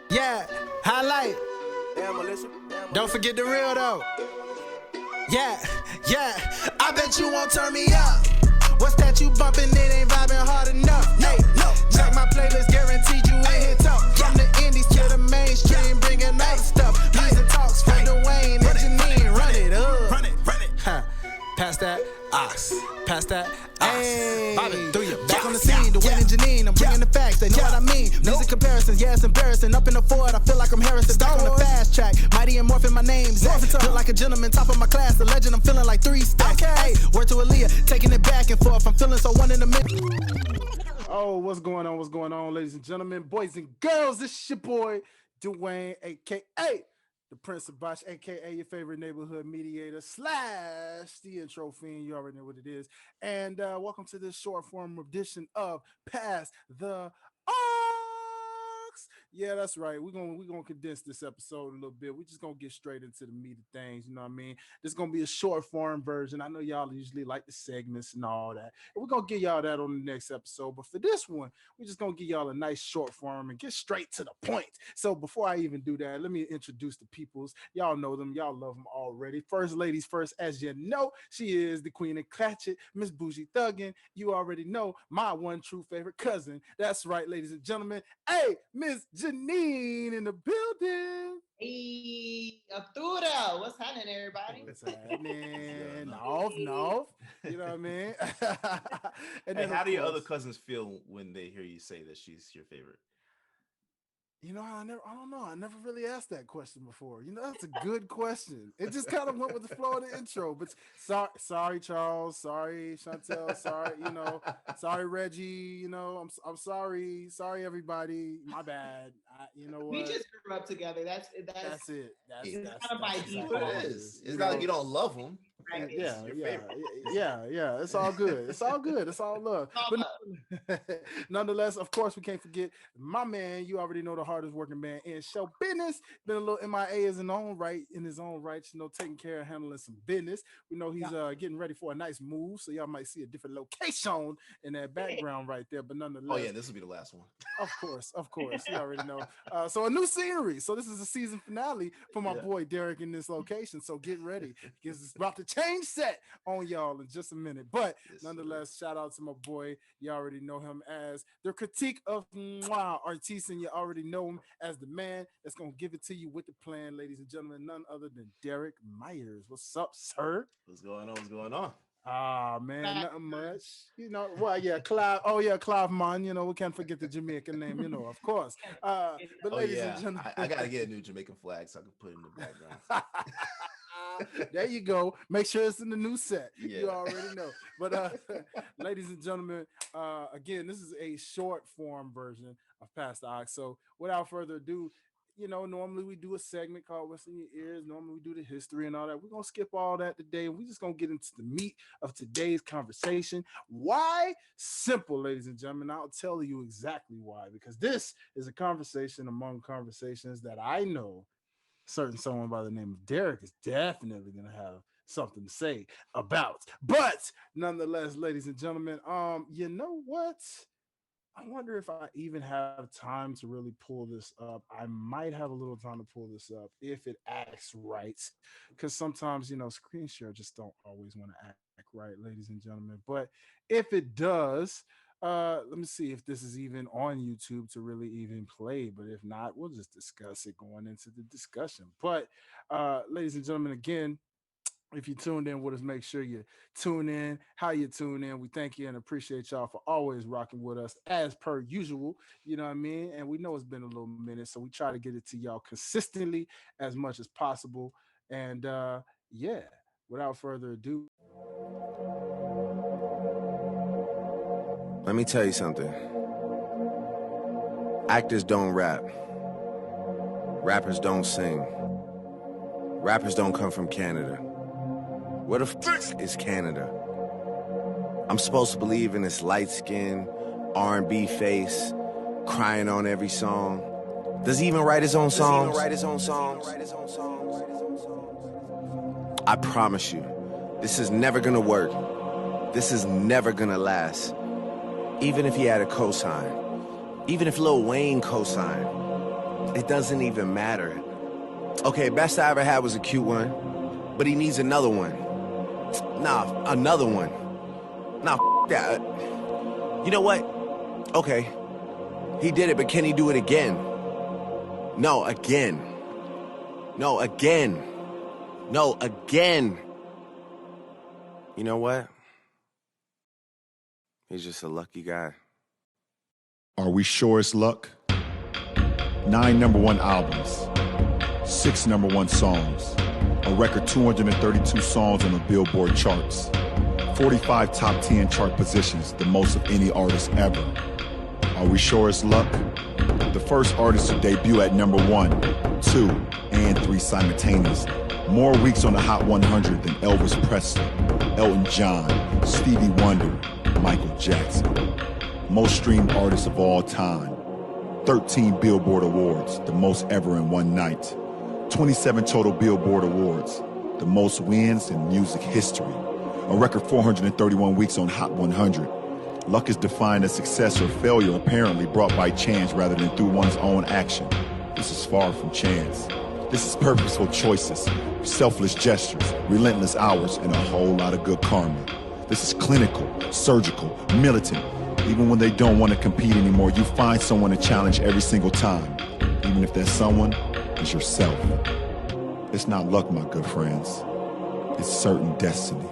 Yeah, highlight. Don't forget the real though. Yeah, I bet you won't turn me up. What's that you bumping? It ain't vibing hard enough. Hey, no. Check my playlist, guaranteed you ain't hit top. From the indies to the mainstream, bringing all the stuff. Music talks for Dwayne and Janean. Run it up. Run it. Pass that ox. Pass that ox. Hey. Bobby, through you. Back on the scene, Dwayne and Janean. I'm bringing the facts, they know what I mean. Music comparisons, yeah, it's embarrassing. Up in the Ford, I feel like I'm Harrison. Back on the fast track, mighty and morphing my name. Zach, feel like a gentleman, top of my class. The legend, I'm feeling like 3 stacks. Hey, word to Aaliyah, taking it back and forth. I'm feeling so one in a minute. Oh, what's going on? What's going on, ladies and gentlemen, boys and girls? This is your boy, Dwayne, a.k.a. the Prince of Bosch, a.k.a. your favorite neighborhood mediator / the intro fiend. You already know what it is. And welcome to this short form edition of Pass the Ox. Yeah, that's right. We're gonna condense this episode a little bit. We're just gonna get straight into the meat of things. You know what I mean? This is gonna be a short form version. I know y'all usually like the segments and all that. And we're gonna give y'all that on the next episode. But for this one, we're just gonna give y'all a nice short form and get straight to the point. So before I even do that, let me introduce the peoples. Y'all know them, y'all love them already. First ladies first, as you know, she is the queen of Clatchet, Miss Bougie Thuggin. You already know my one true favorite cousin. That's right, ladies and gentlemen. Hey, Miss Janean in the building. Hey, Arturo, what's happening, everybody? What's happening? No. You know what I mean? And then, how do your other cousins feel when they hear you say that she's your favorite? You know, I don't know. I never really asked that question before. You know, that's a good question. It just kind of went with the flow of the intro. But sorry, Charles. Sorry, Chantel. Sorry, sorry, Reggie. You know, I'm sorry. Sorry, everybody. My bad. You know what? We just grew up together. That's it. That's kind of by default. It is. It's not like you don't love them. Right. Yeah. It's all good. It's all good. It's all love. But nonetheless, of course, we can't forget my man. You already know, the hardest working man in show business. Been a little MIA in his own right, taking care of handling some business. We know he's getting ready for a nice move, so y'all might see a different location in that background right there. But nonetheless, oh yeah, this will be the last one. Of course, you already know. So a new scenery. So this is the season finale for my boy Derrick in this location. So get ready, because it's about to change set on y'all in just a minute. But nonetheless, shout out to my boy. You already know him as the critique of artiste, and you already know him as the man that's gonna give it to you with the plan, ladies and gentlemen. None other than Derrick Myers. What's up, sir? What's going on? Ah, man, nothing much. You know, well, yeah, Clive. Oh, yeah, Clive Mon. You know, we can't forget the Jamaican name, of course. But ladies and gentlemen, I gotta get a new Jamaican flag so I can put it in the background. There you go. Make sure it's in the new set. Yeah. You already know. But ladies and gentlemen, again, this is a short form version of Pass the Ox. So without further ado, normally we do a segment called What's in Your Ears. Normally we do the history and all that. We're going to skip all that today, and we're just going to get into the meat of today's conversation. Why? Simple, ladies and gentlemen. I'll tell you exactly why, because this is a conversation among conversations that I know certain someone by the name of Derrick is definitely going to have something to say about. But nonetheless, ladies and gentlemen, you know what? I wonder if I even have time to really pull this up. I might have a little time to pull this up if it acts right, because sometimes, screen share just don't always want to act right, ladies and gentlemen. But if it does, let me see if this is even on YouTube to really even play. But if not, we'll just discuss it going into the discussion. But ladies and gentlemen, again, if you tuned in with us, make sure you tune in. How you tune in, we thank you and appreciate y'all for always rocking with us as per usual. You know what I mean? And we know it's been a little minute, so we try to get it to y'all consistently as much as possible. And without further ado. Let me tell you something. Actors don't rap. Rappers don't sing. Rappers don't come from Canada. Where the f*** is Canada? I'm supposed to believe in this light-skinned, R&B face, crying on every song. Does he even write his own songs? I promise you, this is never gonna work. This is never gonna last. Even if he had a cosign. Even if Lil Wayne co-signed, it doesn't even matter. Okay, best I ever had was a cute one, but he needs another one. Nah, another one. Nah, that. You know what? Okay, he did it, but can he do it again? No, again. No, again. No, again. You know what? He's just a lucky guy. Are we sure it's luck? 9 #1 albums, 6 #1 songs, a record 232 songs on the Billboard charts, 45 top 10 chart positions, the most of any artist ever. Are we sure it's luck? The first artist to debut at #1, 2, and 3 simultaneously. More weeks on the Hot 100 than Elvis Presley, Elton John, Stevie Wonder, Michael Jackson. Most streamed artist of all time. 13 Billboard Awards, the most ever in one night. 27 total Billboard Awards, the most wins in music history. A record 431 weeks on Hot 100. Luck is defined as success or failure apparently brought by chance rather than through one's own action. This is far from chance. This is purposeful choices, selfless gestures, relentless hours, and a whole lot of good karma. This is clinical, surgical, militant. Even when they don't want to compete anymore, you find someone to challenge every single time, even if that someone is yourself. It's not luck, my good friends. It's certain destiny.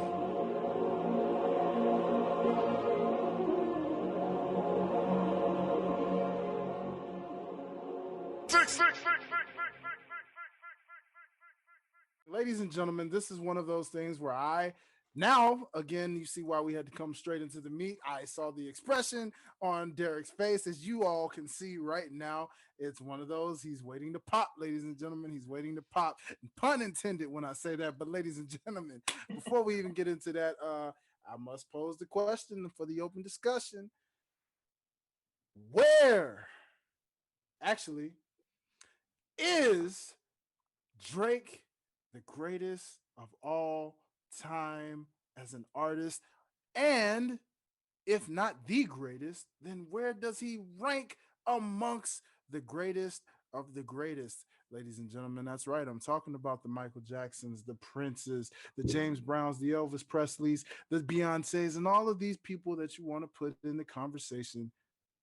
Ladies and gentlemen, this is one of those things where now, again, you see why we had to come straight into the meat. I saw the expression on Derrick's face, as you all can see right now. It's one of those, he's waiting to pop, ladies and gentlemen. He's waiting to pop. Pun intended when I say that. But ladies and gentlemen, before we even get into that, I must pose the question for the open discussion. Where actually is Drake the greatest of all time as an artist? And if not the greatest, then where does he rank amongst the greatest of the greatest? Ladies and gentlemen, that's right. I'm talking about the Michael Jacksons, the Princes, the James Browns, the Elvis Presleys, the Beyoncés, and all of these people that you want to put in the conversation.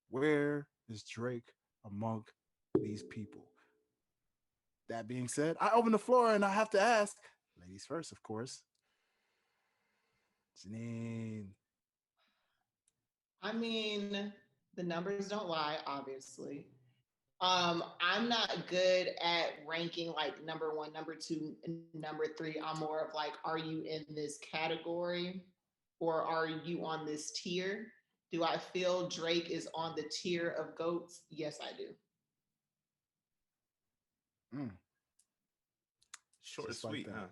Where is Drake among these people? That being said, I open the floor and I have to ask, ladies first, of course. Janean. I mean, the numbers don't lie, obviously. I'm not good at ranking like #1, #2, and #3. I'm more of like, are you in this category or are you on this tier? Do I feel Drake is on the tier of GOATs? Yes, I do. Short and sweet, like huh?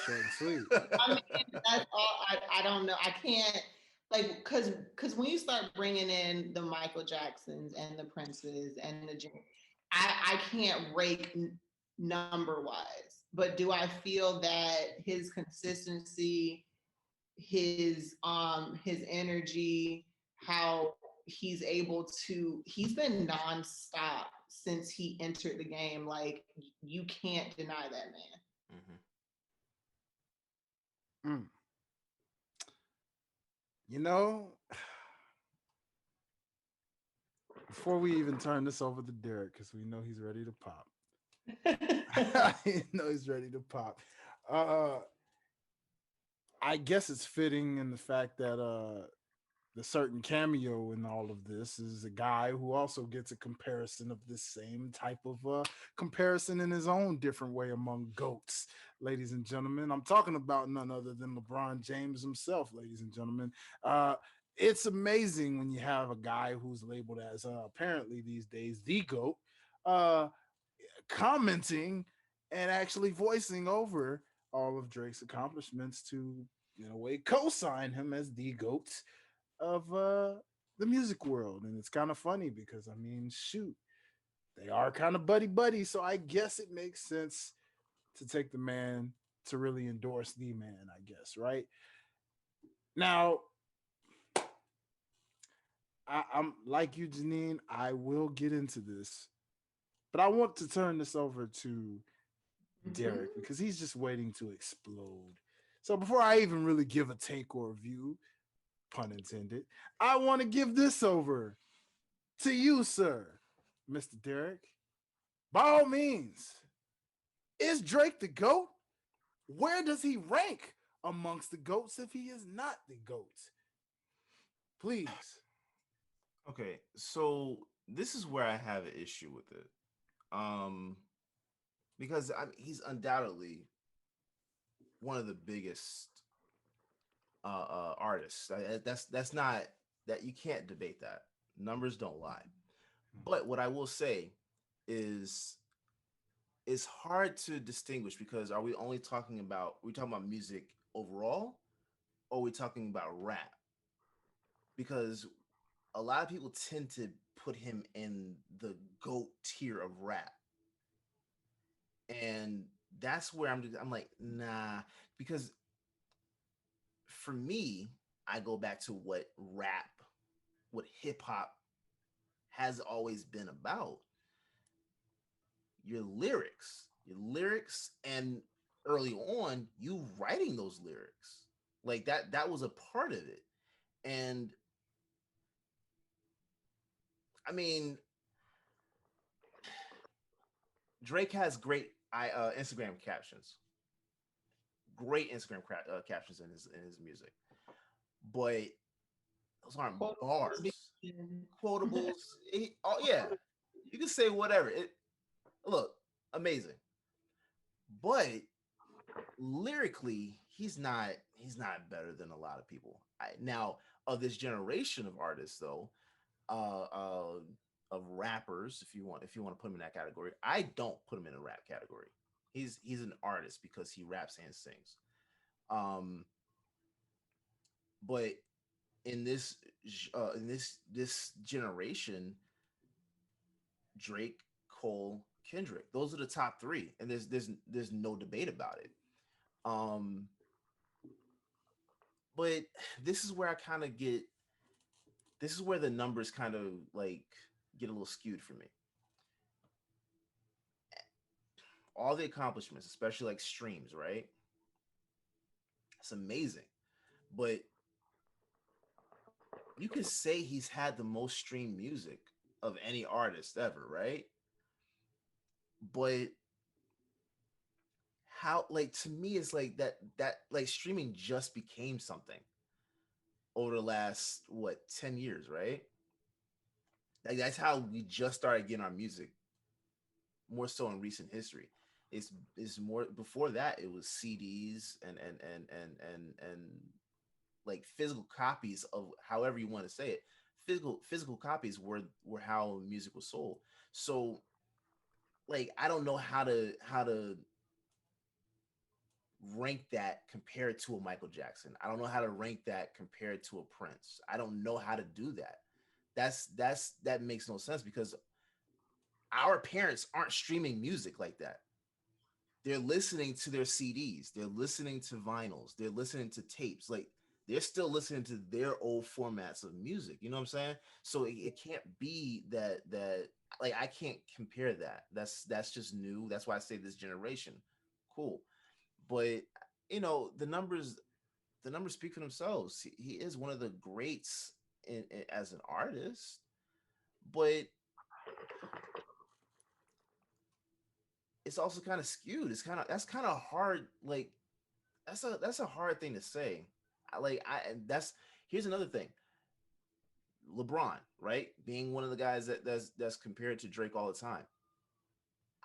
Short and sweet. I mean, that's all. I don't know. I can't like because when you start bringing in the Michael Jacksons and the Princes and the I can't rake number wise. But do I feel that his consistency, his energy, how he's been nonstop since he entered the game. Like you can't deny that man. Mm. You know, before we even turn this over to Derrick, because we know he's ready to pop. I know he's ready to pop. I guess it's fitting in the fact that the certain cameo in all of this is a guy who also gets a comparison of this same type of comparison in his own different way among GOATs, ladies and gentlemen. I'm talking about none other than LeBron James himself, ladies and gentlemen. It's amazing when you have a guy who's labeled as apparently these days the GOAT, commenting and actually voicing over all of Drake's accomplishments to, in a way, co-sign him as the GOAT of the music world. And it's kind of funny because, I mean, shoot, they are kind of buddy-buddy, so I guess it makes sense to take the man to really endorse the man, I guess, right? Now, I'm like you, Janine. I will get into this, but I want to turn this over to Derrick because he's just waiting to explode. So before I even really give a take or a view, pun intended, I want to give this over to you, sir, Mr. Derrick. By all means, is Drake the GOAT? Where does he rank amongst the GOATs if he is not the GOAT? Please. Okay, so this is where I have an issue with it. Because he's undoubtedly one of the biggest artists. That's not that you can't debate that. Numbers don't lie. But what I will say is it's hard to distinguish because are we talking about music overall or are we talking about rap? Because a lot of people tend to put him in the GOAT tier of rap. And that's where I'm like, nah, because for me, I go back to what hip hop has always been about. Your lyrics, and early on, you writing those lyrics. Like that was a part of it. And I mean, Drake has great Instagram captions. Great Instagram captions in his music. But those aren't bars. Quotables. Oh yeah. You can say whatever. Look, amazing. But lyrically, he's not better than a lot of people. Now, of this generation of artists though, of rappers, if you want to put him in that category, I don't put him in a rap category. He's an artist because he raps and sings. But in this generation, Drake, Cole, Kendrick, those are the top three, and there's no debate about it. But this is where the numbers kind of like get a little skewed for me. All the accomplishments, especially like streams, right? It's amazing. But you can say he's had the most streamed music of any artist ever, right? But how, like, to me, it's like that like streaming just became something over the last 10 years, right? Like that's how we just started getting our music more so in recent history. It's more before that it was CDs and like physical copies of however you want to say it. Physical copies were how music was sold. So like I don't know how to rank that compared to a Michael Jackson. I don't know how to rank that compared to a Prince. I don't know how to do that. That makes no sense because our parents aren't streaming music like that. They're listening to their CDs, they're listening to vinyls, they're listening to tapes. Like they're still listening to their old formats of music. You know what I'm saying? So it can't be that like I can't compare that. That's just new. That's why I say this generation. Cool. But you know, the numbers speak for themselves. He is one of the greats as an artist, but it's also kind of skewed. That's kind of hard. Like that's a hard thing to say. Here's another thing. LeBron, right? Being one of the guys that's compared to Drake all the time.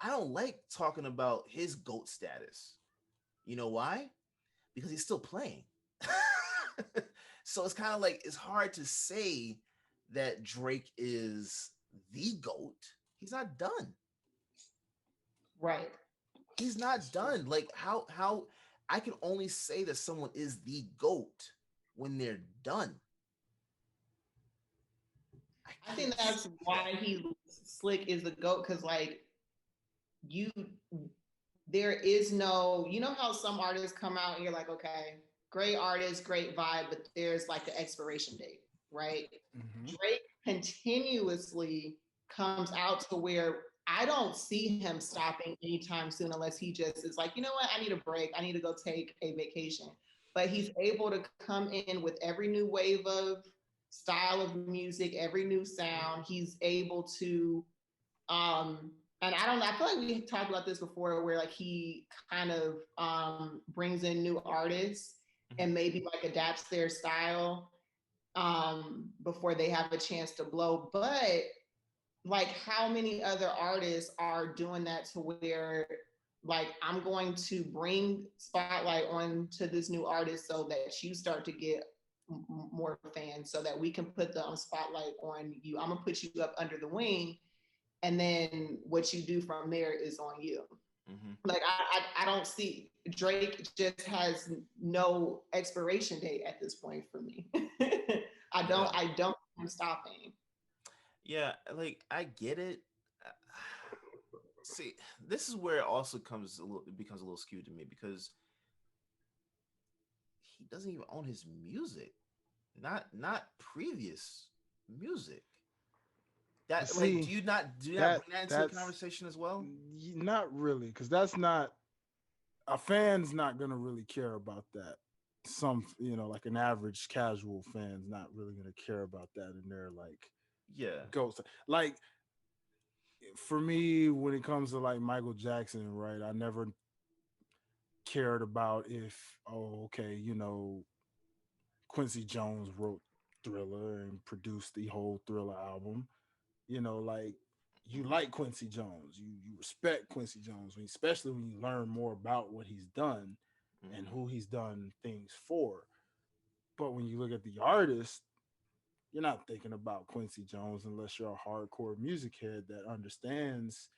I don't like talking about his GOAT status. You know why? Because he's still playing. So it's kind of like it's hard to say that Drake is the GOAT. He's not done. Right. He's not done. Like how I can only say that someone is the GOAT when they're done. I think that's why Slick is the GOAT, because like there is no, you know how some artists come out and you're like, okay, great artist, great vibe, but there's like the expiration date, right? Mm-hmm. Drake continuously comes out to where I don't see him stopping anytime soon unless he just is like, you know what, I need a break. I need to go take a vacation. But he's able to come in with every new wave of style of music, every new sound. He's able to and I don't know, I feel like we talked about this before where like he kind of brings in new artists and maybe like adapts their style before they have a chance to blow. But like how many other artists are doing that to where like I'm going to bring spotlight on to this new artist so that you start to get more fans so that we can put the spotlight on you. I'm gonna put you up under the wing, and then what you do from there is on you. Like I don't see Drake just has no expiration date at this point for me. I don't I'm stopping. Yeah, like I get it. See, this is where it also it becomes a little skewed to me because he doesn't even own his music, not previous music. That See, like, do you not bring that into the conversation as well? Not really, because that's not a fan's not gonna really care about that. Some, like an average casual fan's not really gonna care about that, and they're like, yeah, ghost. Like for me, when it comes to like Michael Jackson, right? I never cared about if, okay, Quincy Jones wrote Thriller and produced the whole Thriller album. Like you like Quincy Jones, you respect Quincy Jones, especially when you learn more about what he's done and who he's done things for. But when you look at the artist, you're not thinking about Quincy Jones unless you're a hardcore music head that understands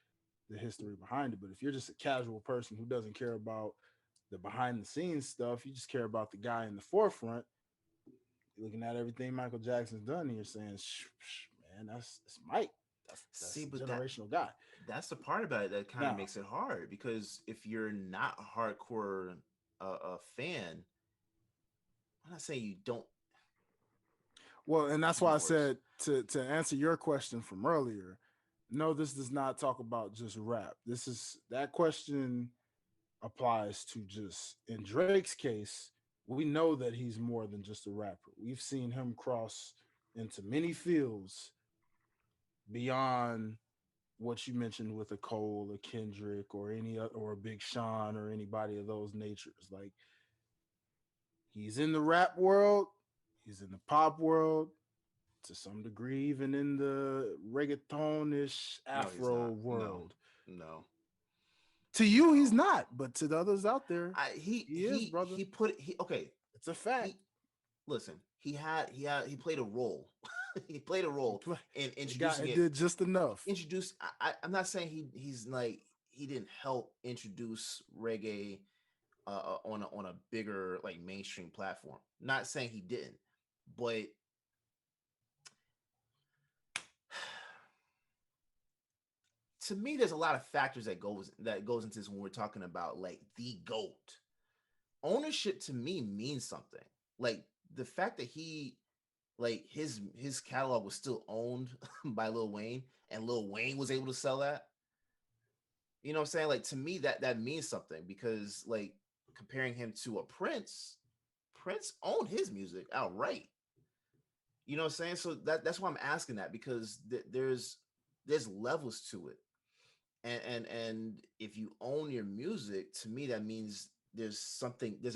the history behind it. But if you're just a casual person who doesn't care about the behind the scenes stuff, you just care about the guy in the forefront, you're looking at everything Michael Jackson's done and you're saying, man, that's Mike. That's See, but a generational guy. That's the part about it that kind of makes it hard, because if you're not a hardcore fan, I'm not saying you don't. Well, and that's why I said to answer your question from earlier, no, this does not talk about just rap. That question applies to just, in Drake's case, we know that he's more than just a rapper. We've seen him cross into many fields beyond what you mentioned with a Cole, a Kendrick, or any other, or a Big Sean, or anybody of those natures. Like, he's in the rap world, he's in the pop world, to some degree, even in the reggaetonish Afro world. No. To you, he's not, but to the others out there, he is, brother. Okay. It's a fact. Listen, he played a role. He played a role in introducing it. Did just enough. I'm not saying he's like, he didn't help introduce reggae on a bigger like mainstream platform. Not saying he didn't, but to me, there's a lot of factors that goes into this when we're talking about like the GOAT. Ownership to me means something. Like the fact that he, like his catalog was still owned by Lil Wayne, and Lil Wayne was able to sell that. You know what I'm saying? Like to me, that means something, because like comparing him to a Prince owned his music outright. You know what I'm saying? So that's why I'm asking that, because there's levels to it. And if you own your music, to me, that means there's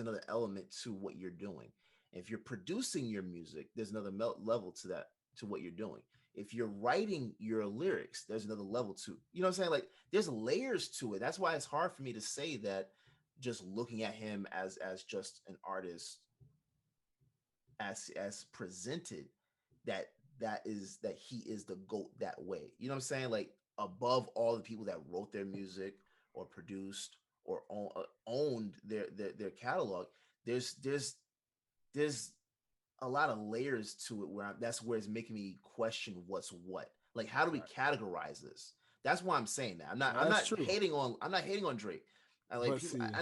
another element to what you're doing. If you're producing your music, there's another level to that, to what you're doing. If you're writing your lyrics, there's another level to, you know what I'm saying? Like there's layers to it. That's why it's hard for me to say that just looking at him as just an artist as presented, that he is the GOAT that way. You know what I'm saying? Like above all the people that wrote their music or produced or owned their catalog, there's a lot of layers to it that's where it's making me question what's what. Like, how do we categorize this? That's why I'm saying that. I'm not hating on Drake. I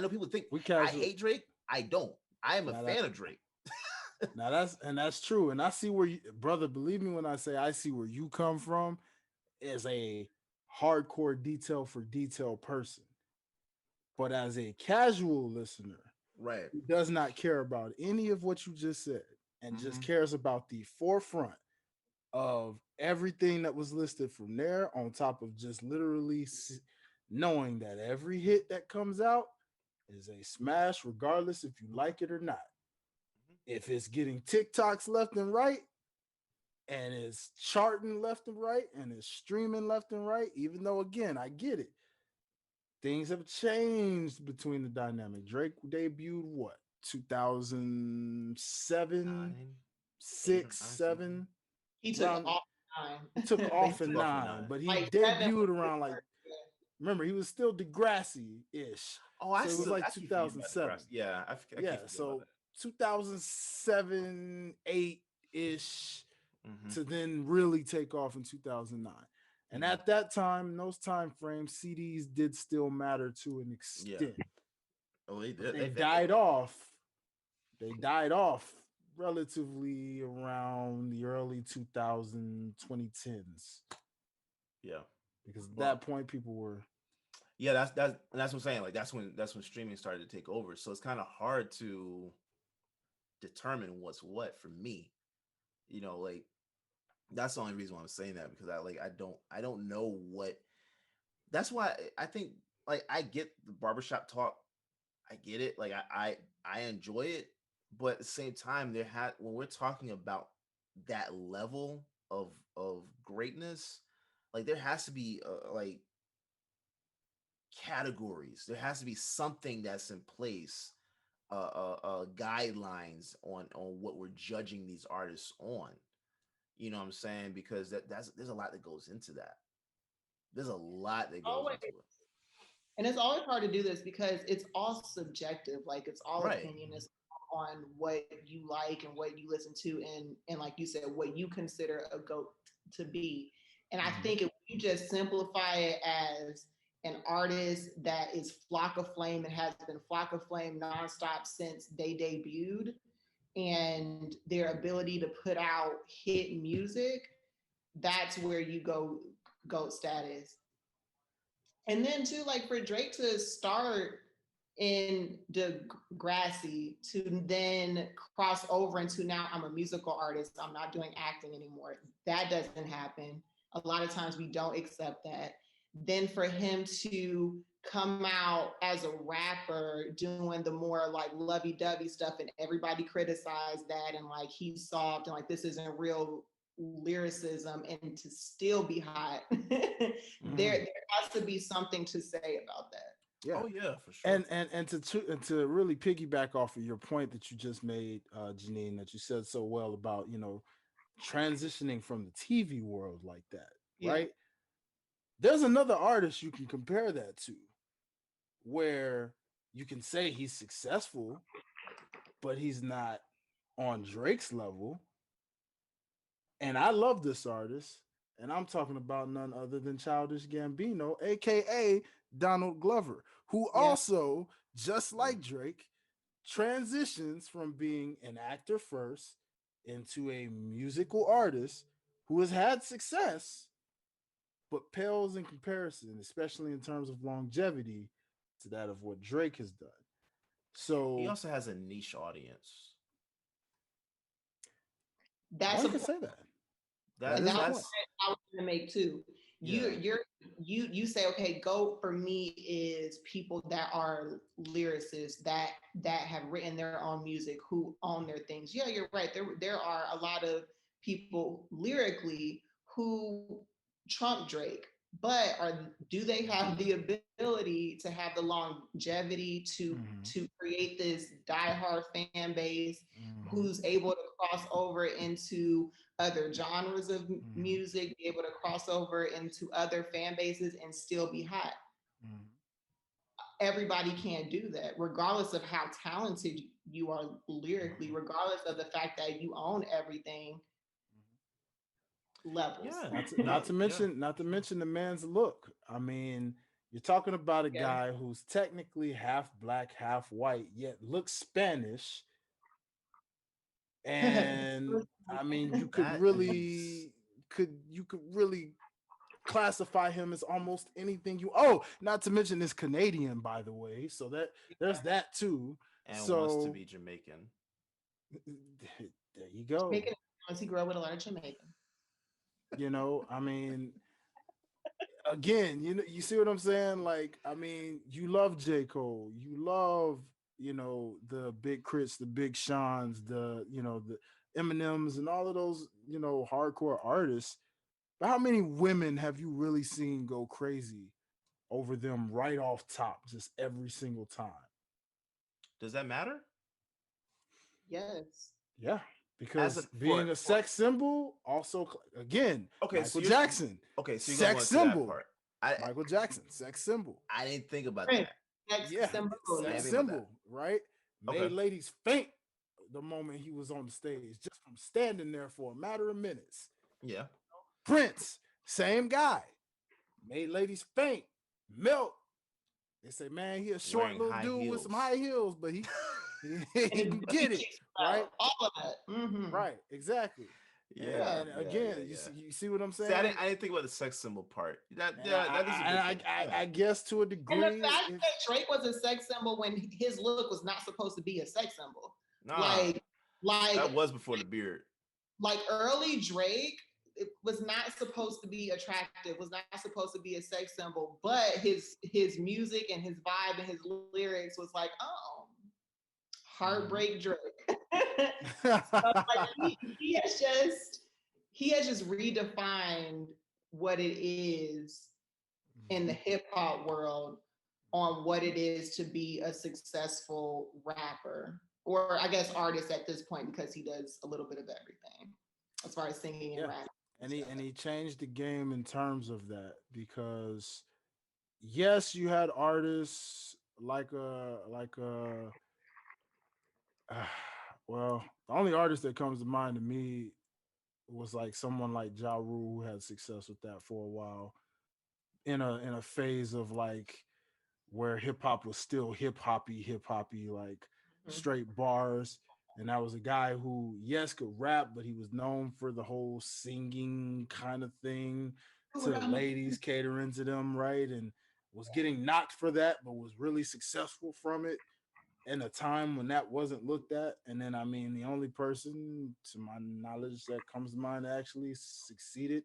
know people think I hate Drake. I don't. I am a fan of Drake. Now that's true, and I see where you, brother. Believe me when I say I see where you come from as a hardcore detail for detail person, but as a casual listener Right. who does not care about any of what you just said and just Mhm. cares about the forefront of everything that was listed from there, on top of just literally knowing that every hit that comes out is a smash, regardless if you like it or not. If it's getting TikToks left and right, and it's charting left and right, and it's streaming left and right, even though, again, I get it. Things have changed between the dynamic. Drake debuted what, 2007, 9, 8 or 6, 9 something. 7, He took around. off time. He took He off took in off in 9, 9. but he Like 7 debuted was his around like, first, yeah. remember, he was still Degrassi ish. Oh, So it was like I keep forgetting about the 2007. grass. Yeah, I Yeah, keep forgetting about so 2007, 8 ish that. Hmm. to then really take off in 2009. And Mhm. at that time, in those time frames, CDs did still matter to an Yeah. extent. Oh, they But did. they They died off. They died off relatively around the early 2010s. Yeah. Because at Well, that point, people were. yeah, that's what I'm saying. Like that's when streaming started to take over. So it's kind of hard to determine what's what for me. Like that's the only reason why I'm saying that, because I don't know what. That's why I think, like, I get the barbershop talk. I get it. Like I enjoy it, but at the same time, when we're talking about that level of greatness, like there has to be like categories. There has to be something that's in place, guidelines on what we're judging these artists on. You know what I'm saying? Because there's a lot that goes into that. There's a lot that goes Always. into it. And it's always hard to do this because it's all subjective. Like it's all Right. opinion. It's on what you like and what you listen to, and like you said, what you consider a goat to be. And I Mhm. think if you just simplify it as an artist that is Flock of Flame and has been Flock of Flame nonstop since they debuted, and their ability to put out hit music, that's where you go GOAT status. And then too, like for Drake to start in Degrassi to then cross over into now I'm a musical artist, I'm not doing acting anymore. That doesn't happen. A lot of times we don't accept that. Then for him to come out as a rapper doing the more like lovey-dovey stuff and everybody criticized that and like he's soft and like this isn't real lyricism and to still be hot. There has to be something to say about that. Yeah. Oh yeah, for sure. And to really piggyback off of your point that you just made, Janine, that you said so well about, transitioning from the TV world like that, Yeah. right? There's another artist you can compare that to where you can say he's successful, but he's not on Drake's level. And I love this artist, and I'm talking about none other than Childish Gambino, aka Donald Glover, who Yeah. also, just like Drake, transitions from being an actor first into a musical artist who has had success, but pales in comparison, especially in terms of longevity, to that of what Drake has done. He So also has a niche audience. That's one a can say that. That That and is that a was point. that's what I was gonna make too. yeah. You say, okay, GOAT for me is people that are lyricists that have written their own music, who own their things. Yeah, you're right. There are a lot of people lyrically who trump Drake, but do they have the ability to have the longevity Mhm. to create this diehard fan base Mhm. who's able to cross over into other genres of Mhm. music, be able to cross over into other fan bases and still be hot? Mhm. Everybody can't do that, regardless of how talented you are lyrically, regardless of the fact that you own everything. Levels. Yeah. Not to, not to Yeah. mention not to mention the man's look. I mean, you're talking about a Yeah. guy who's technically half black, half white, yet looks Spanish, And I mean, you could That really classify him as almost anything you. Oh, not to mention this Canadian, by the way. So that there's that too. and So wants to be Jamaican. there you go. Jamaican, once he grew up with a lot of Jamaican. You know, I mean, again, you see what I'm saying? Like, I mean, you love J. Cole, you love, the Big Crits, the Big Seans, the Eminems, and all of those, hardcore artists. But how many women have you really seen go crazy over them right off top, just every single time? Does that matter? Yes. Yeah, because As a being a sex symbol, also again, okay, Michael so Jackson, okay, so you're sex going to symbol. that part. Michael Jackson, sex symbol. I didn't think about Right. that. Sex Yeah, symbol. sex think about symbol, right? Made Okay. ladies faint the moment he was on the stage, just from standing there for a matter of minutes. Yeah. Prince, same guy, made ladies faint, melt. They say, man, he a short Wearing little high dude with some heels. high heels, but he can get it, right? All of that. Mhm. Right, exactly. Yeah. And again, you see what I'm saying? See, I didn't think about the sex symbol part. That And is a good thing. I guess to a And degree. the fact that Drake was a sex symbol when his look was not supposed to be a sex symbol. Nah, Like that was before the beard. like early Drake, it was not supposed to be attractive, was not supposed to be a sex symbol, but his music and his vibe and his lyrics was like, oh, heartbreak Drake. So, like, he has just redefined what it is in the hip hop world on what it is to be a successful rapper, or I guess artist at this point, because he does a little bit of everything as far as singing and rapping. And he changed the game in terms of that, because yes, you had artists like well, the only artist that comes to mind to me was like someone like Ja Rule, who had success with that for a while in a phase of like where hip hop was still hip hoppy, like straight bars. And that was a guy who, yes, could rap, but he was known for the whole singing kind of thing to ladies, catering to them, right? And was getting knocked for that, but was really successful from it in a time when that wasn't looked at. And then, I mean, the only person, to my knowledge, that comes to mind that actually succeeded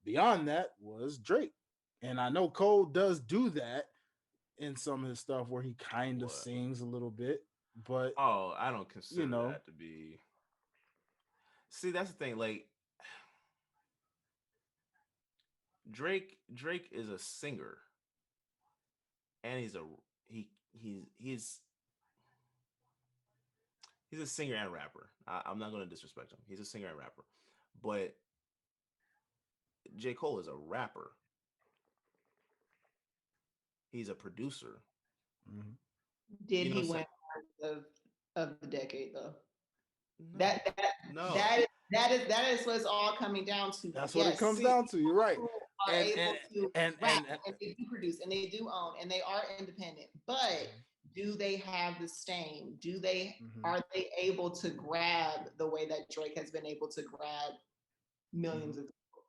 beyond that was Drake. And I know Cole does do that in some of his stuff where he kind of sings a little bit, but oh, I don't consider that to be. See, that's the thing. Like Drake is a singer, and he's a singer and rapper. I'm not going to disrespect him. He's a singer and rapper, but J. Cole is a rapper. He's a producer. mm-hmm. Did he win of the decade though? No. That is what it's all coming down to. That's what it comes down to. You're right. And they do produce and they do own and they are independent, but do they have the same? Are they able to grab the way that Drake has been able to grab millions of people?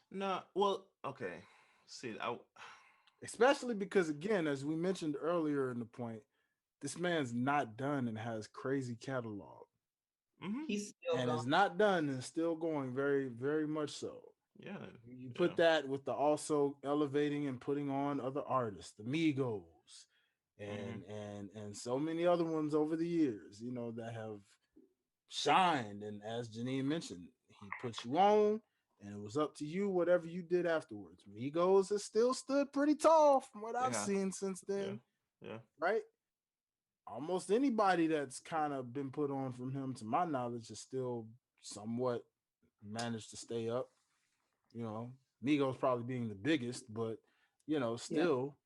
No, well, okay. See, especially because, again, as we mentioned earlier in the point, this man's not done and has crazy catalog. He's still and going. is not done and still going, very, very much so. Yeah. You put that with the also elevating and putting on other artists, the Migos, and so many other ones over the years, that have shined. And as Janean mentioned, he put you on, and it was up to you, whatever you did afterwards. Migos has still stood pretty tall from what I've seen since then. Yeah. Right? Almost anybody that's kind of been put on from him, to my knowledge, has still somewhat managed to stay up. Migos probably being the biggest, but still,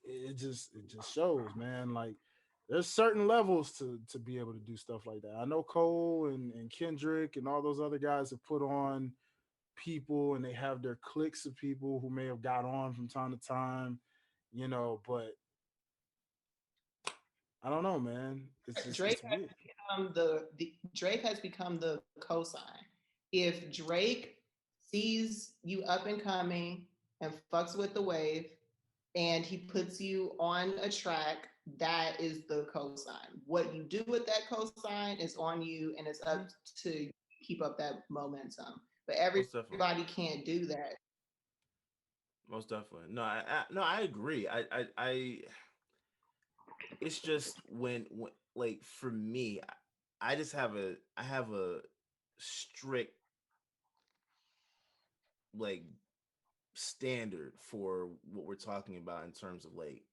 it just shows, man. Like, there's certain levels to be able to do stuff like that. I know Cole and Kendrick and all those other guys have put on people, and they have their cliques of people who may have got on from time to time, but I don't know, man. It's just Drake it's has weird. become the Drake has become the cosign. If Drake sees you up and coming and fucks with the wave and he puts you on a track, that is the cosign. What you do with that cosign is on you, and it's up to keep up that momentum. But Most definitely. everybody can't do that. Most definitely. No, no, I agree. It's just when like for me, I just I have a strict like standard for what we're talking about in terms of like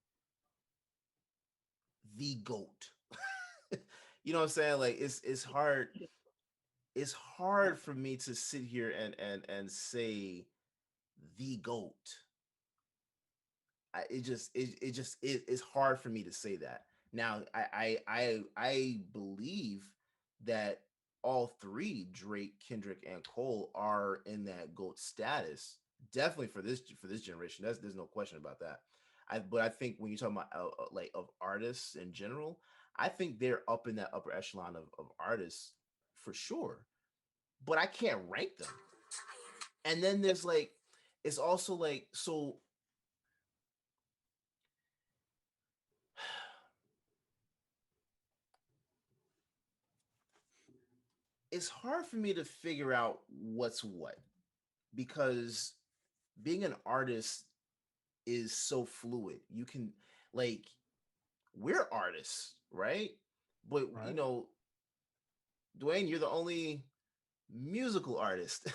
the goat. You know what I'm saying? Like it's hard for me to sit here and say the goat. It's hard for me to say that. Now I believe that all three, Drake, Kendrick, and Cole, are in that GOAT status. Definitely for this generation. There's no question about that. But I think when you're talking about like of artists in general, I think they're up in that upper echelon of artists for sure. But I can't rank them. And then there's like, it's also like, so it's hard for me to figure out what's what, because being an artist is so fluid. You can, like, we're artists, right? But you Right. know, Dwayne, you're the only musical artist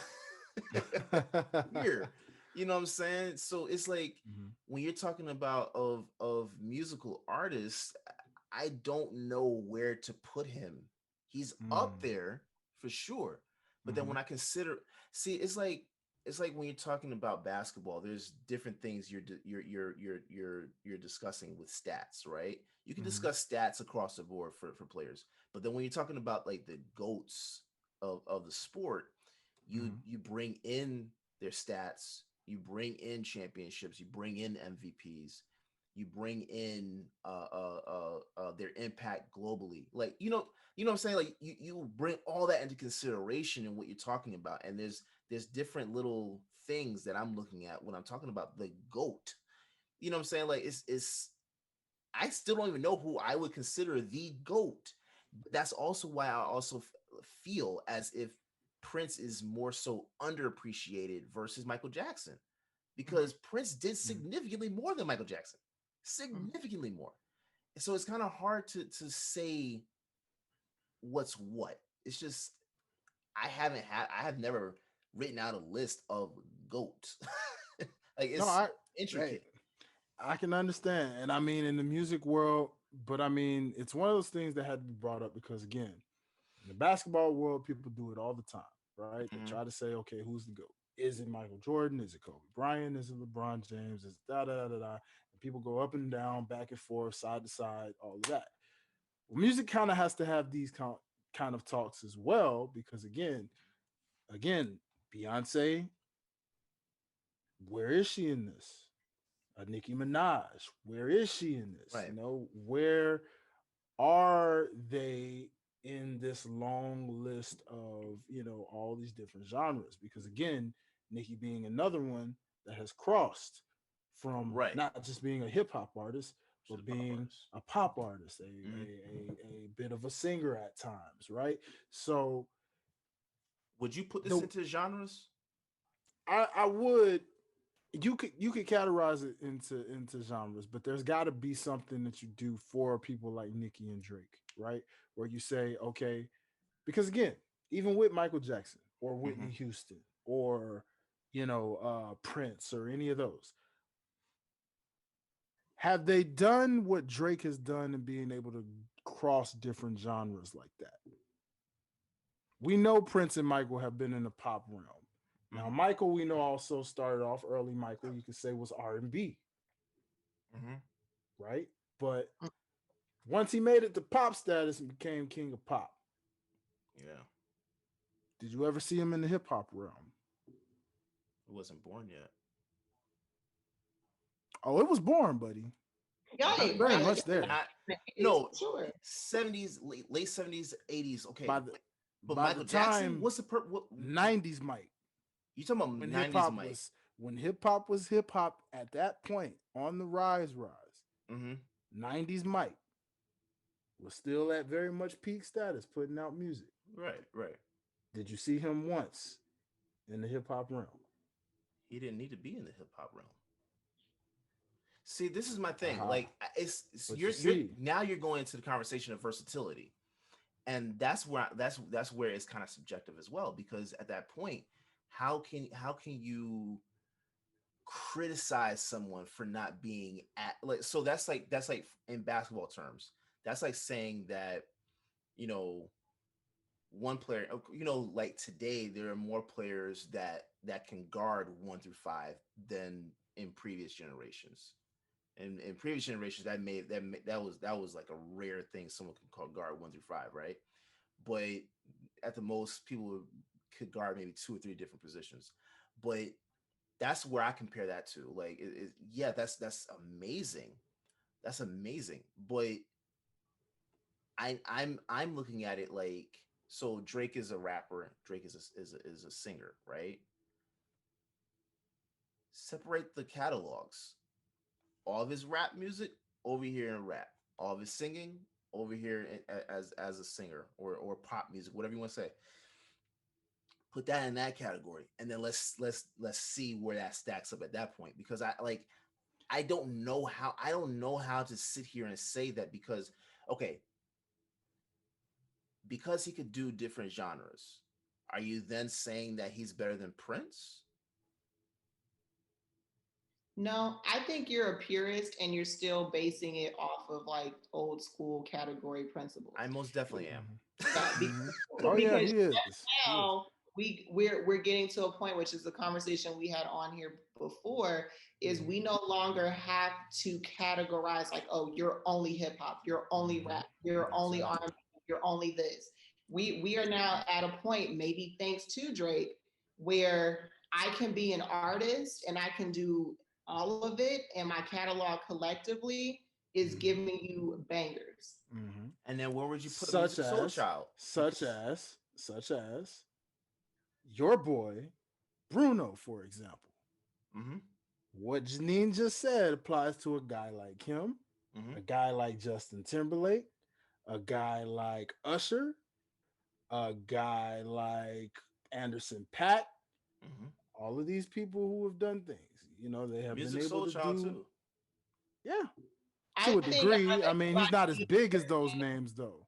here. You know what I'm saying? So it's like Mhm. when you're talking about of musical artists, I don't know where to put him. He's up Mm. there for sure. But then Mhm. when I consider, see, it's like when you're talking about basketball, there's different things you're discussing with stats, right? You can Mhm. discuss stats across the board for players. But then when you're talking about like the goats of the sport, Mhm. you bring in their stats, you bring in championships, you bring in MVPs, you bring in their impact globally. Like you know what I'm saying? Like you bring all that into consideration in what you're talking about. And there's different little things that I'm looking at when I'm talking about the GOAT. You know what I'm saying? Like it's I still don't even know who I would consider the GOAT. But that's also why I also feel as if Prince is more so underappreciated versus Michael Jackson, because Prince did Mhm. significantly more than Michael Jackson, Mhm. significantly more. So it's kind of hard to say what's what. It's just I have never written out a list of GOAT. Like No, it's hey, intricate. I can understand, and I mean in the music world, but I mean it's one of those things that had to be brought up because again, in the basketball world, people do it all the time, right? They Mhm. try to say, okay, who's the GOAT? Is it Michael Jordan? Is it Kobe Bryant? Is it LeBron James? Is it da da da da? And people go up and down, back and forth, side to side, all of that. Well, music kind of has to have these kind of talks as well because again, Beyonce, where is she in this? Nicki Minaj, where is she in this? Right. Where are they in this long list of all these different genres? Because again, Nicki being another one that has crossed from Right. not just being a hip hop artist, She's but a pop being artist. a pop artist, Mhm. a bit of a singer at times, right? So Would you put this the into genres? I would, you could categorize it into genres, but there's got to be something that you do for people like Nicki and Drake, right? Where you say, okay, because again, even with Michael Jackson or Hmm. Whitney Houston or Prince or any of those, have they done what Drake has done in being able to cross different genres like that? We know Prince and Michael have been in the pop realm. Now, Hmm. Michael, we know also started off early. Michael, you could say was R&B, Hmm. right? But once he made it to pop status and became king of pop, Yeah, did you ever see him in the hip hop realm? it wasn't born yet. Oh, it was born, buddy. Y'all Okay. Not ain't very y'all, much y'all there. I No, sure. 70s, late 70s, 80s. Okay, By the but by Michael the Jackson, time what's the 90s Mike, you talking about when 90s Mike? when hip hop was hip hop at that point on the rise. Mm-hmm. 90s Mike was still at very much peak status, putting out music. Right, right. Did you see him once in the hip hop realm? He didn't need to be in the hip hop realm. See, this is my thing. Uh-huh. Like, it's But you're you see, now you're going into the conversation of versatility, and that's where that's where it's kind of subjective as well. Because at that point, how can you criticize someone for not being at like? So that's like in basketball terms, that's like saying that you know one player, like today there are more players that can guard 1 through 5 than in previous generations. And in previous generations, that was like a rare thing someone could call guard 1 through 5, right? But at the most, people could guard maybe 2 or 3 different positions. But that's where I compare that to. Like, yeah, that's amazing. That's amazing. But I'm looking at it like, so Drake is a rapper. Drake is a singer, right? Separate the catalogs. All of his rap music over here in rap, all of his singing over here as a singer or pop music, whatever you want to say. Put that in that category, and then let's see where that stacks up at that point. Because I don't know how to sit here and say that because okay, because he could do different genres. Are you then saying that he's better than Prince? No, I think you're a purist and you're still basing it off of like old school category principles. I most definitely am. Yeah, oh yeah, because he is. now we're getting to a point, which is the conversation we had on here before, is we no longer have to categorize like, oh, you're only hip hop, you're only rap, you're only R&B, you're only this. We are now at a point, maybe thanks to Drake, where I can be an artist and I can do all of it, and my catalog collectively is giving you bangers. Mm-hmm. And then where would you put him as a soul child? Such as your boy Bruno, for example. Mm-hmm. What Janine just said applies to a guy like him, Mm-hmm. a guy like Justin Timberlake, a guy like Usher, a guy like Anderson Paak. Mm-hmm. All of these people who have done things, they have Music been able soul to child do. too. Yeah, I to a think degree. I mean, he's not as big as those names, though.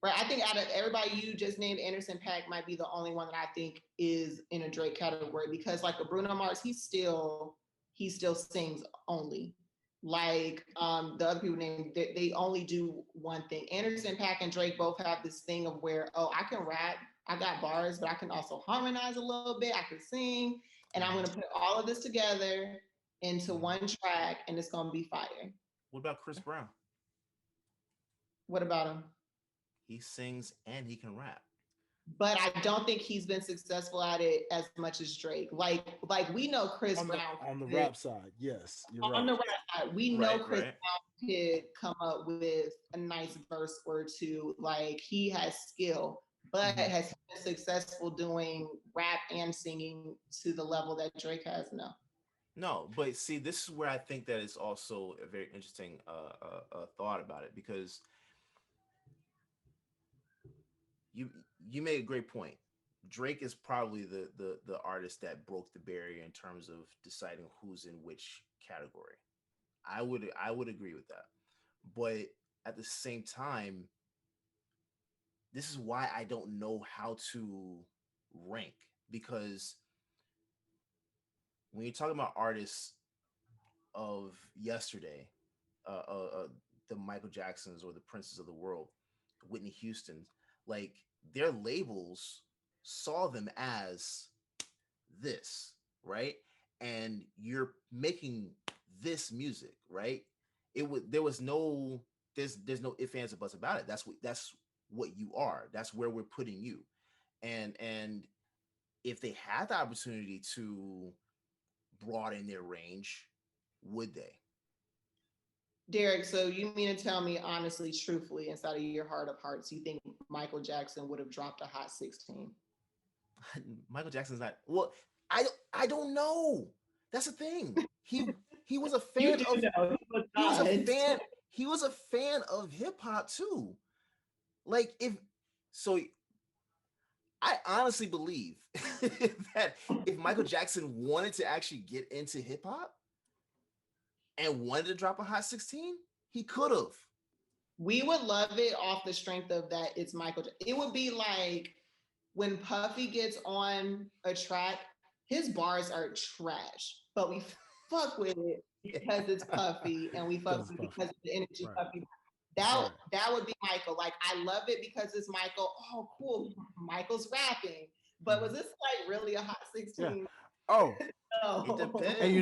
Right. I think out of everybody you just named, Anderson .Paak might be the only one that I think is in a Drake category, because like a Bruno Mars, he still sings only. Like the other people named, they only do one thing. Anderson .Paak and Drake both have this thing of where, oh, I can rap, I got bars, but I can also harmonize a little bit, I can sing, and I'm gonna put all of this together into one track and it's gonna be fire. What about Chris Brown? What about him? He sings and he can rap. But I don't think he's been successful at it as much as Drake. Like we know Chris Brown on the rap side. Yes, you're right. On the rap side, we know Chris right. Brown could come up with a nice verse or two. Like he has skill, but has he been successful doing rap and singing to the level that Drake has? No. No, but see, this is where I think that it's also a very interesting thought about it, because you made a great point. Drake is probably the artist that broke the barrier in terms of deciding who's in which category. I would agree with that. But at the same time, this is why I don't know how to rank, because when you're talking about artists of yesterday, the Michael Jacksons or the Princes of the world, Whitney Houston, like their labels saw them as this, right? And you're making this music, right? There's no ifs, ands, or buts about it. That's what you are. That's where we're putting you. And if they had the opportunity to broaden their range, would they? Derrick, so you mean to tell me honestly, truthfully, inside of your heart of hearts, you think Michael Jackson would have dropped a hot 16? Michael Jackson's not well. I don't know. That's the thing. He was a You fan do of know he was he was a not. fan he was a fan of hip hop too. Like if so I honestly believe that if Michael Jackson wanted to actually get into hip hop and wanted to drop a hot 16, he could have. We would love it off the strength of that it's Michael. It would be like when Puffy gets on a track, his bars are trash, but we fuck with it because it's Puffy, and we fuck with it because of the energy Right. Puffy. That would be Michael. Like I love it because it's Michael. Oh, cool, Michael's rapping. But was this like really a hot 16? Yeah. Oh, No. It depends. and we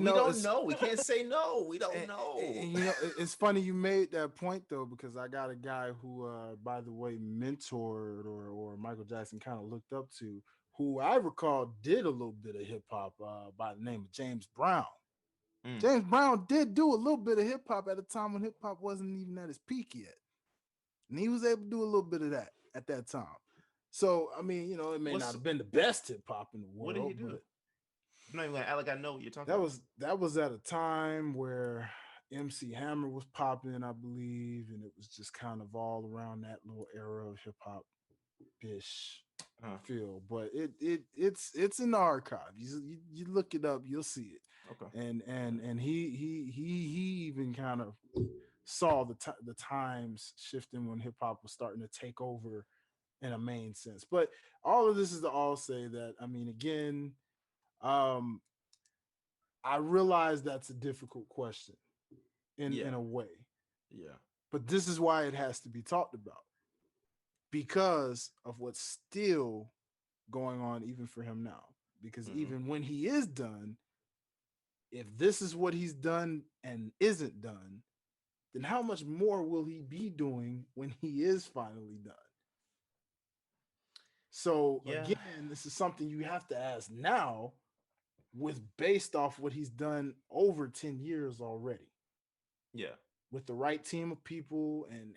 don't know. We can't say no. We don't and, know. and it's funny you made that point though, because I got a guy who, by the way, mentored or Michael Jackson kind of looked up to, who I recall did a little bit of hip hop by the name of James Brown. James Brown did do a little bit of hip hop at a time when hip hop wasn't even at its peak yet, and he was able to do a little bit of that at that time. So I mean, it may not have been the best hip hop in the world. What did he do? But I'm not even gonna act like I know what you're talking about. that was at a time where MC Hammer was popping, I believe, and it was just kind of all around that little era of hip hop ish feel. But it's in the archive. You look it up, you'll see it. Okay. And he even kind of saw the times shifting when hip hop was starting to take over in a main sense. But all of this is to all say that, I mean, again, I realize that's a difficult question in a way. Yeah. But this is why it has to be talked about, because of what's still going on even for him now. Because even when he is done, if this is what he's done and isn't done, then how much more will he be doing when he is finally done? So again, this is something you have to ask now, with based off what he's done over 10 years already. Yeah. With the right team of people and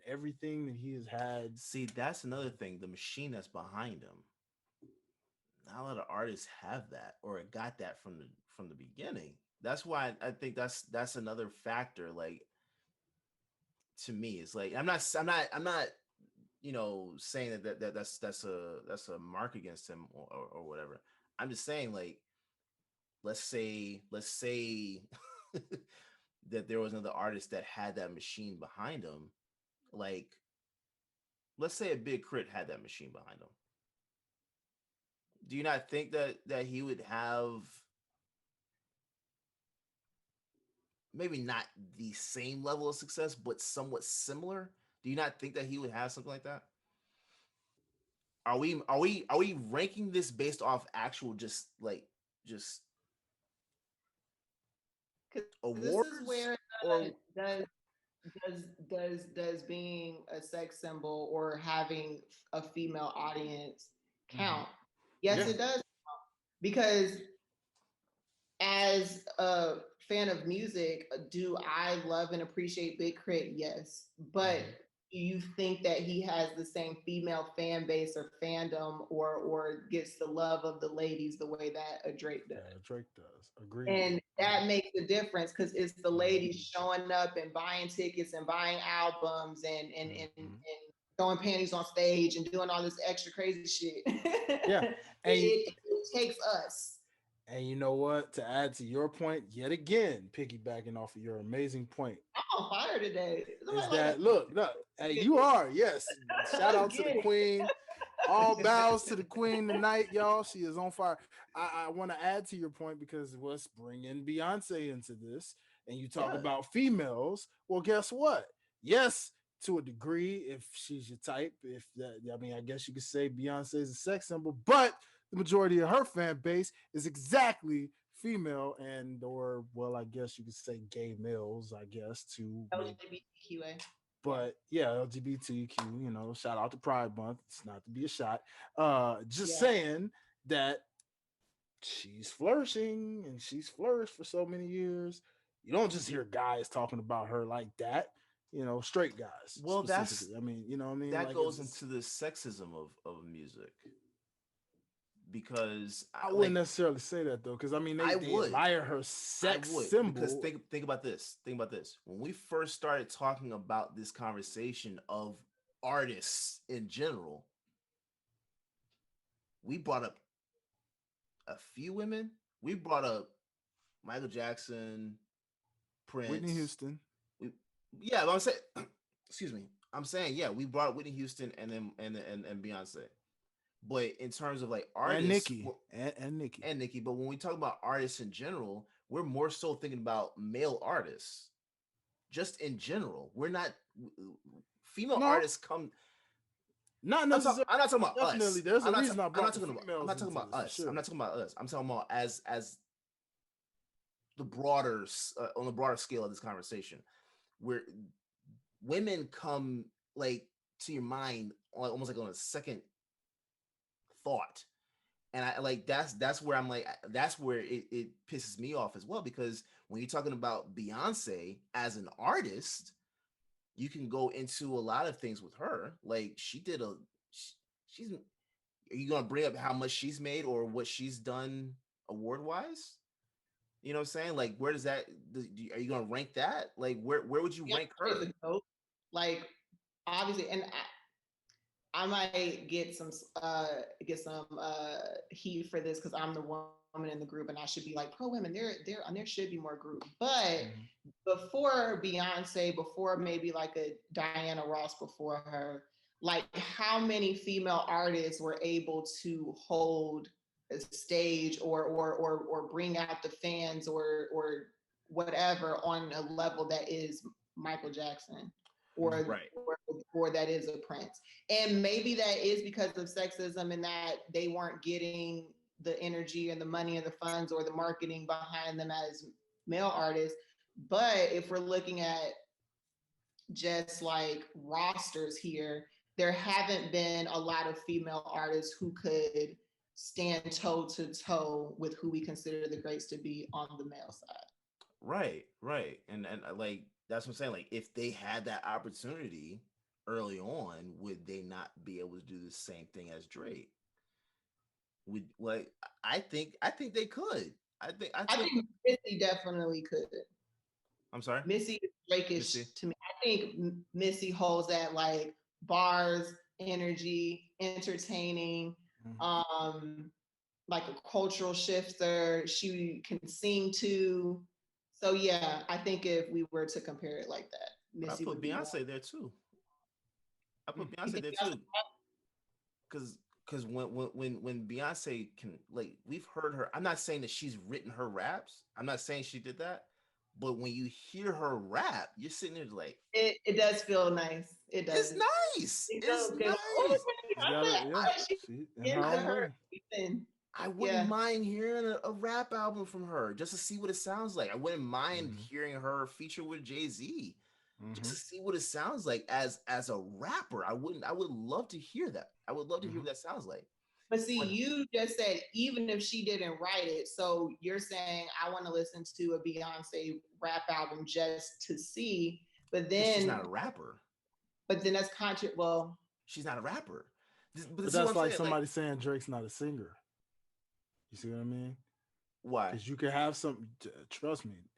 everything that he has had. See, that's another thing. The machine that's behind him. Not a lot of artists have that or got that from the beginning. That's why I think that's another factor. Like, to me, it's like I'm not saying that's a mark against him or whatever. I'm just saying, like, let's say that there was another artist that had that machine behind him. Like, let's say a Big Crit had that machine behind him. Do you not think that he would have maybe not the same level of success, but somewhat similar? Do you not think that he would have something like that? Are we ranking this based off actual just awards? This is where does being a sex symbol or having a female audience count? Yes, it does. Because as a fan of music, do I love and appreciate Big Crit? Yes. But do you think that he has the same female fan base or fandom or gets the love of the ladies the way that a Drake does? Yeah, Drake does. Agreed. And that makes a difference because it's the ladies showing up and buying tickets and buying albums and throwing panties on stage and doing all this extra crazy shit. Yeah. And it takes us. And you know what? To add to your point, yet again, piggybacking off of your amazing point. I'm on fire today. Is that look, hey, you are, yes. Shout out to the queen. All bows to the queen tonight, y'all. She is on fire. I want to add to your point, because let's bring in Beyonce into this. And you talk about females. Well, guess what? Yes, to a degree, if she's your type, if that, I mean, I guess you could say Beyonce is a sex symbol, but the majority of her fan base is exactly female or well, I guess you could say gay males, I guess, too. LGBTQA. But yeah, LGBTQ, shout out to Pride Month. It's not to be a shot. Just saying that she's flourishing, and she's flourished for so many years. You don't just hear guys talking about her like that. You know, straight guys. Well, specifically. I mean, you know what I mean? that Like, goes into the sexism of music, because I wouldn't necessarily say that though, because I mean, they would. admire her sex I would, symbol. because think about this. Think about this. When we first started talking about this conversation of artists in general, we brought up a few women. We brought up Michael Jackson, Prince, Whitney Houston. But I'm saying, excuse me. I'm saying, yeah, we brought up Whitney Houston and then and Beyonce. But in terms of like artists, and Nicki. But when we talk about artists in general, we're more so thinking about male artists. Just in general, we're not female artists come. Not necessarily. I'm not talking about definitely, us. There's a reason I'm not talking about us. Sure. I'm not talking about us. I'm talking about as the broader on the broader scale of this conversation, where women come like to your mind almost like on a second thought, and I like that's where I'm like, that's where it pisses me off as well, because when you're talking about Beyonce as an artist, you can go into a lot of things with her. Like she's are you gonna bring up how much she's made or what she's done award wise? You know what I'm saying? Like, where does that? Are you gonna rank that? Like, where would you rank her? Like, obviously, and I might get some heat for this because I'm the woman in the group and I should be like pro women. There should be more group. But before Beyonce, before maybe like a Diana Ross before her, like how many female artists were able to hold a stage or bring out the fans or whatever on a level that is Michael Jackson or that is a Prince. And maybe that is because of sexism and that they weren't getting the energy and the money and the funds or the marketing behind them as male artists. But if we're looking at just like rosters here, there haven't been a lot of female artists who could stand toe to toe with who we consider the greats to be on the male side. Right. And like, that's what I'm saying. Like, if they had that opportunity early on, would they not be able to do the same thing as Drake? Would, like, I think they could. I think Missy definitely could. I'm sorry? Missy is Drake-ish to me. I think Missy holds that like bars, energy, entertaining, like a cultural shifter. She can sing too. So yeah, I think if we were to compare it like that, Missy I put Beyonce there too. Because when Beyonce can, like, we've heard her. I'm not saying that she's written her raps. I'm not saying she did that. But when you hear her rap, you're sitting there like, it does feel nice. It does. It's nice. It's nice. I wouldn't mind hearing a rap album from her just to see what it sounds like. I wouldn't mind hearing her feature with Jay-Z just to see what it sounds like as a rapper. I would love to hear that. I would love to hear what that sounds like. But see, you just said even if she didn't write it, so you're saying I want to listen to a Beyonce rap album just to see, but then she's not a rapper. But then that's well, she's not a rapper. But that's like somebody saying Drake's not a singer. You see what I mean? Why? Because you could have some. Trust me,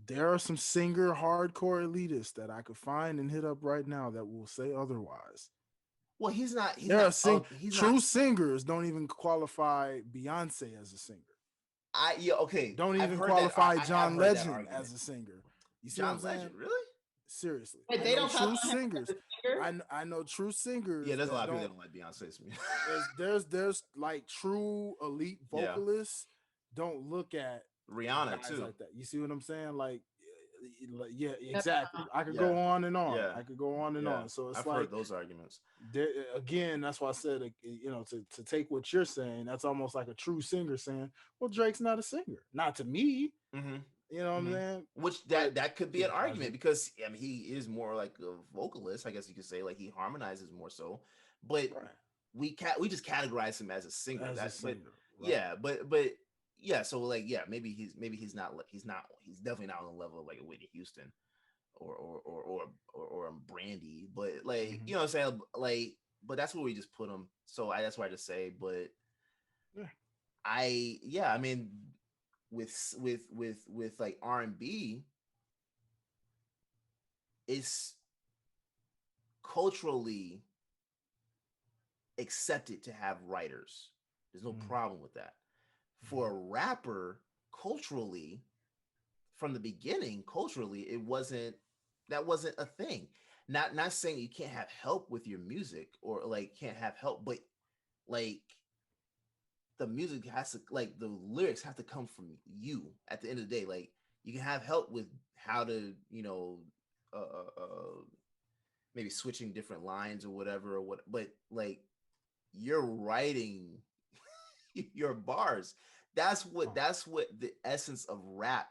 there are some singer hardcore elitists that I could find and hit up right now that will say otherwise. Well, he's not. True singers don't even qualify Beyonce as a singer. Okay. Don't even qualify John Legend as a singer. You see John what I'm saying? Legend, really? Seriously. But they don't true singers. I know true singers. Yeah, there's a lot of people that don't like Beyonce's music. there's like true elite vocalists don't look at Rihanna too. Like that. You see what I'm saying? Like yeah, exactly. I could go on and on. I could go on and on. So it's I've like heard those arguments. Again, that's why I said, to take what you're saying, that's almost like a true singer saying, "Well, Drake's not a singer, not to me." You know what I'm saying? Which that could be an argument because I mean he is more like a vocalist, I guess you could say, like he harmonizes more so. But we just categorize him as a singer. But yeah, so like maybe he's definitely not on the level of like a Whitney Houston or Brandy, but like you know what I'm saying, like, but that's where we just put him. So that's why I just say, but I mean with like R&B, it's culturally accepted to have writers. There's no problem with that. For a rapper, culturally, from the beginning, culturally, that wasn't a thing. Not saying you can't have help with your music or like can't have help, but like the music has to, like the lyrics have to come from you at the end of the day. Like you can have help with how to, you know, maybe switching different lines or whatever, but like you're writing your bars. That's what the essence of rap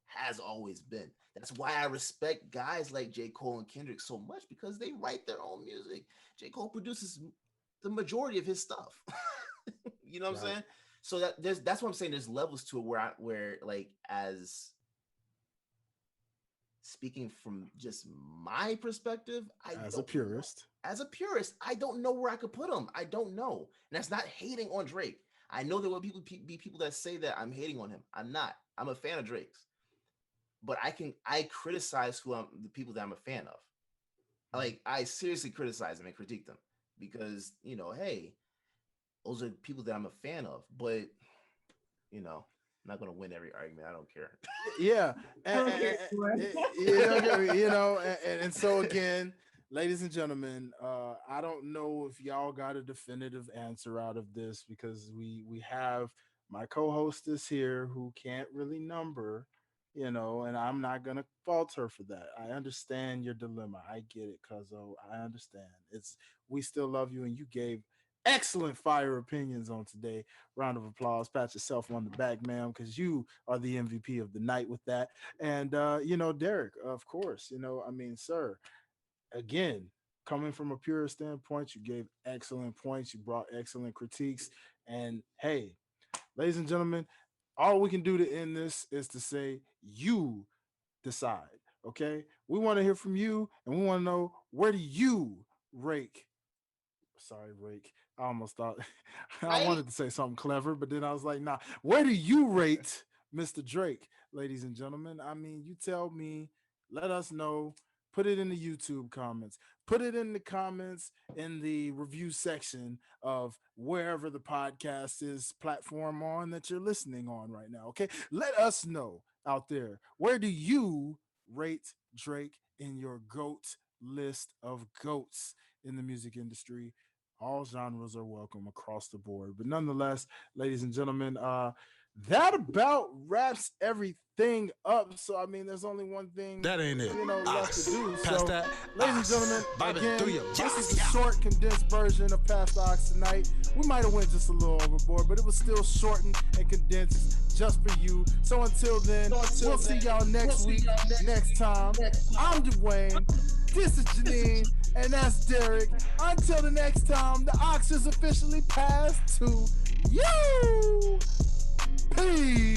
has always been. That's why I respect guys like J. Cole and Kendrick so much, because they write their own music. J. Cole produces the majority of his stuff. You know what I'm saying? So that's what I'm saying. There's levels to it where like, as speaking from just my perspective, as a purist, I don't know where I could put him. I don't know. And that's not hating on Drake. I know there will be people that say that I'm hating on him. I'm not. I'm a fan of Drake's. But I criticize the people that I'm a fan of. Like, I seriously criticize them and critique them because, you know, hey, those are people that I'm a fan of. But, you know, I'm not going to win every argument. I don't care. Yeah. And so again, ladies and gentlemen, I don't know if y'all got a definitive answer out of this, because we have my co-hostess here who can't really number, you know, and I'm not gonna fault her for that. I understand your dilemma. I get it, Cuzzo. I understand. We still love you, and you gave excellent fire opinions on today. Round of applause. Pat yourself on the back, ma'am, because you are the MVP of the night with that. And you know, Derrick, of course, you know, I mean, sir, again, coming from a pure standpoint, you gave excellent points. You brought excellent critiques. And hey, ladies and gentlemen, all we can do to end this is to say, you decide. Okay, we want to hear from you, and we want to know, where do you rake? I almost thought I wanted to say something clever, but then I was like, nah. Where do you rate Mr. Drake, ladies and gentlemen? I mean, you tell me. Let us know. Put it in the YouTube comments. Put it in the comments in the review section of wherever the podcast is platform on that you're listening on right now. Okay, let us know out there, where do you rate Drake in your GOAT list of GOATs in the music industry? All genres are welcome across the board. But nonetheless, ladies and gentlemen, that about wraps everything up. So I mean, there's only one thing that ain't it, you know, left to do. Pass so, that. Ladies and gentlemen, again, this is a short, condensed version of Pass the Ox tonight. We might have went just a little overboard, but it was still shortened and condensed just for you. So until then, we'll see y'all next week, next time. I'm Dwayne. This is Janine, and that's Derrick. Until the next time, the Ox is officially passed to you. Peace.